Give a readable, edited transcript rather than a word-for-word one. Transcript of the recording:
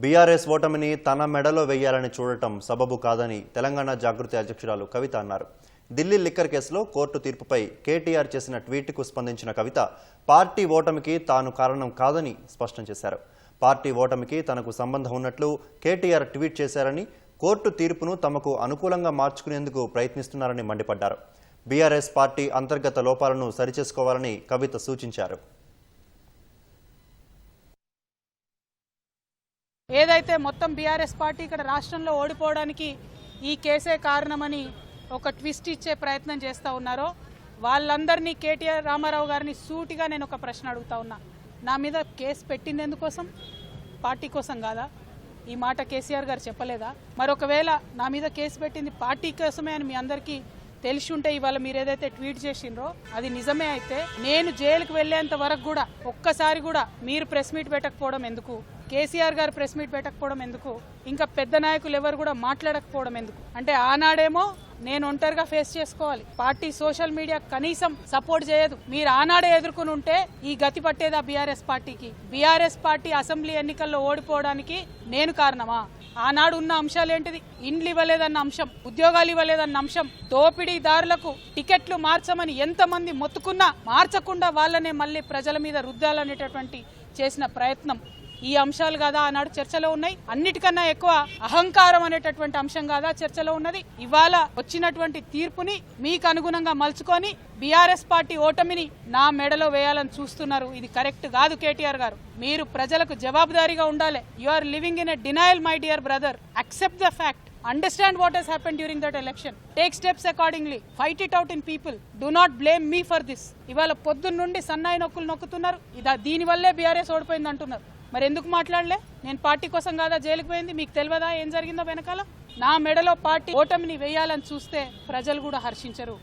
BRS ఓటమిని తన మెడలో వేయాలని చూడటం సబబు కాదని తెలంగాణ జాగృతి అధ్యక్షురాలు కవిత అన్నారు. ఢిల్లీ లిక్కర్ కేసులో కోర్టు తీర్పుపై కేటీఆర్ చేసిన ట్వీట్కు స్పందించిన కవిత పార్టీ ఓటమికి తాను కారణం కాదని స్పష్టం చేశారు. పార్టీ ఓటమికి తనకు సంబంధం ఉన్నట్లు కేటీఆర్ ట్వీట్ చేశారని, కోర్టు తీర్పును తమకు అనుకూలంగా మార్చుకునేందుకు ప్రయత్నిస్తున్నారని మండిపడ్డారు. బీఆర్ఎస్ పార్టీ అంతర్గత లోపాలను సరిచేసుకోవాలని కవిత సూచించారు. ఏదైతే మొత్తం బీఆర్ఎస్ పార్టీ ఇక్కడ రాష్ట్రంలో ఓడిపోవడానికి ఈ కేసే కారణమని ఒక ట్విస్ట్ ఇచ్చే ప్రయత్నం చేస్తూ ఉన్నారో వాళ్ళందరినీ కేటీఆర్ రామారావు గారిని సూటిగా నేను ఒక ప్రశ్న అడుగుతా ఉన్నా. నా మీద కేసు పెట్టింది ఎందుకోసం? పార్టీ కోసం కాదా? ఈ మాట కేసీఆర్ గారు చెప్పలేదా? మరొకవేళ నా మీద కేసు పెట్టింది పార్టీ కోసమే అని మీ అందరికీ తెలిసి ఉంటే ఇవాళ మీరు ఏదైతే ట్వీట్ చేసిండ్రో అది నిజమే అయితే నేను జైలుకు వెళ్లేంత వరకు కూడా ఒక్కసారి కూడా మీరు ప్రెస్ మీట్ పెట్టకపోవడం ఎందుకు? కేసీఆర్ గారు ప్రెస్ మీట్ పెట్టకపోవడం ఎందుకు? ఇంకా పెద్ద నాయకులు ఎవరు కూడా మాట్లాడకపోవడం ఎందుకు? అంటే ఆనాడేమో నేను ఒంటరిగా ఫేస్ చేసుకోవాలి, పార్టీ సోషల్ మీడియా కనీసం సపోర్ట్ చేయదు. మీరు ఆనాడే ఎదుర్కొని ఉంటే ఈ గతి పట్టేదా బీఆర్ఎస్ పార్టీకి? బీఆర్ఎస్ పార్టీ అసెంబ్లీ ఎన్నికల్లో ఓడిపోవడానికి నేను కారణమా? ఆనాడు ఉన్న అంశాలు ఏంటిది? ఇండ్లు ఇవ్వలేదన్న అంశం, ఉద్యోగాలు ఇవ్వలేదన్న అంశం, దోపిడీదారులకు టికెట్లు మార్చమని ఎంతమంది మొత్తుకున్నా మార్చకుండా వాళ్ళనే మళ్ళీ ప్రజల మీద రుద్దాలనేటటువంటి చేసిన ప్రయత్నం, ఈ అంశాలు కాదా ఆనాడు చర్చలో ఉన్నాయి? అన్నిటికన్నా ఎక్కువ అహంకారం అనేటటువంటి అంశం కాదా చర్చలో ఉన్నది? ఇవాళ వచ్చినటువంటి తీర్పుని మీకు అనుగుణంగా మలుచుకొని బీఆర్ఎస్ పార్టీ ఓటమిని నా మెడలో వేయాలని చూస్తున్నారు. ఇది కరెక్ట్ కాదు. కేటీఆర్ గారు, మీరు ప్రజలకు జవాబుదారీగా ఉండాలి. You are living in a denial my dear brother. Accept the fact. Understand what has happened during that election. Take steps accordingly. Fight it out in people. Do not blame me for this. ఇవాళ పొద్దున్న నుండి సన్నాయి నొక్కులు నొక్కుతున్నారు. దీనివల్లే BRS ఓడిపోయింది అంటున్నారు. మరి ఎందుకు మాట్లాడలే? నేను పార్టీ కోసం కాదా జైలుకు పోయింది? మీకు తెలియదా ఏం జరిగిందో వెనకాల? నా మెడలో పార్టీ ఓటమిని వేయాలని చూస్తే ప్రజలు కూడా హర్షించరు.